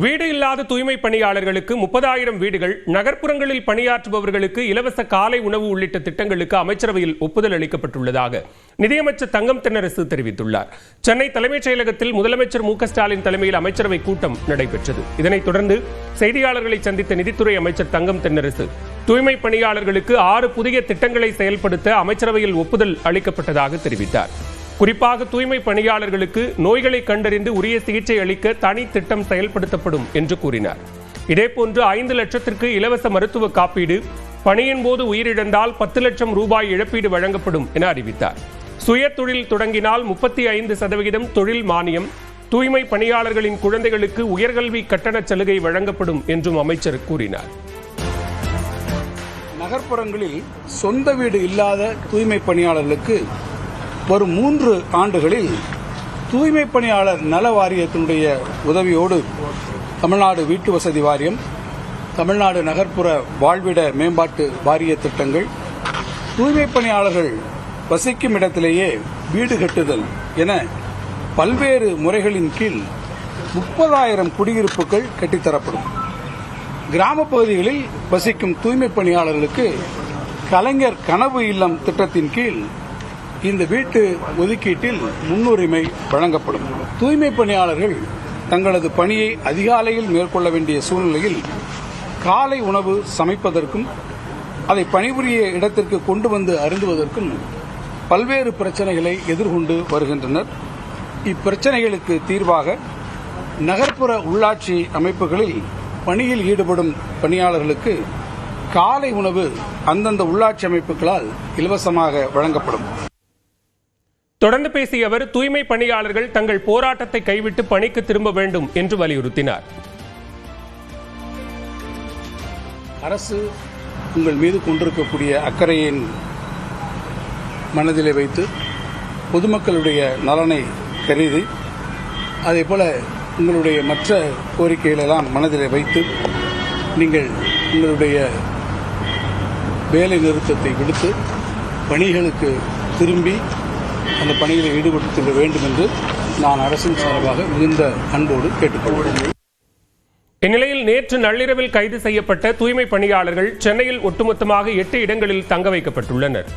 வீடு இல்லாத தூய்மை பணியாளர்களுக்கு 30,000 வீடுகள், நகர்ப்புறங்களில் பணியாற்றுபவர்களுக்கு இலவச காலை உணவு உள்ளிட்ட திட்டங்களுக்கு அமைச்சரவையில் ஒப்புதல் அளிக்கப்பட்டுள்ளதாக நிதியமைச்சர் தங்கம் தென்னரசு தெரிவித்துள்ளார். சென்னை தலைமைச் செயலகத்தில் முதலமைச்சர் மு.க.ஸ்டாலின் தலைமையில் அமைச்சரவை கூட்டம் நடைபெற்றது. இதனைத் தொடர்ந்து செய்தியாளர்களை சந்தித்த நிதித்துறை அமைச்சர் தங்கம் தென்னரசு தூய்மை பணியாளர்களுக்கு 6 புதிய திட்டங்களை செயல்படுத்த அமைச்சரவையில் ஒப்புதல் அளிக்கப்பட்டதாக தெரிவித்தார். குறிப்பாக தூய்மை பணியாளர்களுக்கு நோய்களை கண்டறிந்து உரிய சிகிச்சை அளிக்க தனி திட்டம் செயல்படுத்தப்படும் என்று கூறினார். இதேபோன்று 5 லட்சத்திற்கு இலவச மருத்துவ காப்பீடு, பணியின் போது உயிரிழந்தால் 10 லட்சம் ரூபாய் இழப்பீடு வழங்கப்படும் என அறிவித்தார். சுய தொழில் தொடங்கினால் 35% தொழில் மானியம், தூய்மை பணியாளர்களின் குழந்தைகளுக்கு உயர்கல்வி கட்டண சலுகை வழங்கப்படும் என்றும் அமைச்சர் கூறினார். நகர்ப்புறங்களில் சொந்த வீடு இல்லாத தூய்மை பணியாளர்களுக்கு வரும் 3 ஆண்டுகளில் தூய்மை பணியாளர் நல வாரியத்தினுடைய உதவியோடு தமிழ்நாடு வீட்டு வசதி வாரியம், தமிழ்நாடு நகர்ப்புற வாழ்விட மேம்பாட்டு வாரிய திட்டங்கள், தூய்மை பணியாளர்கள் வசிக்கும் இடத்திலேயே வீடு கட்டுதல் என பல்வேறு முறைகளின் கீழ் 30,000 குடியிருப்புகள் கட்டித்தரப்படும். கிராம பகுதிகளில் வசிக்கும் தூய்மை பணியாளர்களுக்கு கலைஞர் கனவு இல்லம் திட்டத்தின் கீழ் இந்த வீட்டு ஒதுக்கீட்டில் முன்னுரிமை வழங்கப்படும். தூய்மை பணியாளர்கள் தங்களது பணியை அதிகாலையில் மேற்கொள்ள வேண்டிய சூழ்நிலையில் காலை உணவு சமைப்பதற்கும் அதை பணிபுரிய இடத்திற்கு கொண்டு வந்து அருந்துவதற்கும் பல்வேறு பிரச்சனைகளை எதிர்கொண்டு வருகின்றனர். இப்பிரச்சனைகளுக்கு தீர்வாக நகர்ப்புற உள்ளாட்சி அமைப்புகளில் பணியில் ஈடுபடும் பணியாளர்களுக்கு காலை உணவு அந்தந்த உள்ளாட்சி அமைப்புகளால் இலவசமாக வழங்கப்படும். தொடர்ந்து பேசிய அவர் தூய்மை பணியாளர்கள் தங்கள் போராட்டத்தை கைவிட்டு பணிக்கு திரும்ப வேண்டும் என்று வலியுறுத்தினார். அரசு உங்கள் மீது கொண்டிருக்கக்கூடிய அக்கறையின் மனதிலே வைத்து பொதுமக்களுடைய நலனை கருதி அதேபோல உங்களுடைய மற்ற கோரிக்கைகளெல்லாம் மனதிலே வைத்து நீங்கள் உங்களுடைய வேலை நிறுத்தத்தை விடுத்து பணிகளுக்கு திரும்பி அந்த பணியில் ஈடுபடுத்த வேண்டும் என்று நான் அரசின் சார்பாக மிகுந்த அன்போடு கேட்டுக்கொள்கிறேன். இந்நிலையில் நேற்று நள்ளிரவில் கைது செய்யப்பட்ட தூய்மை பணியாளர்கள் சென்னையில் ஒட்டுமொத்தமாக 8 இடங்களில் தங்க வைக்கப்பட்டுள்ளனர்.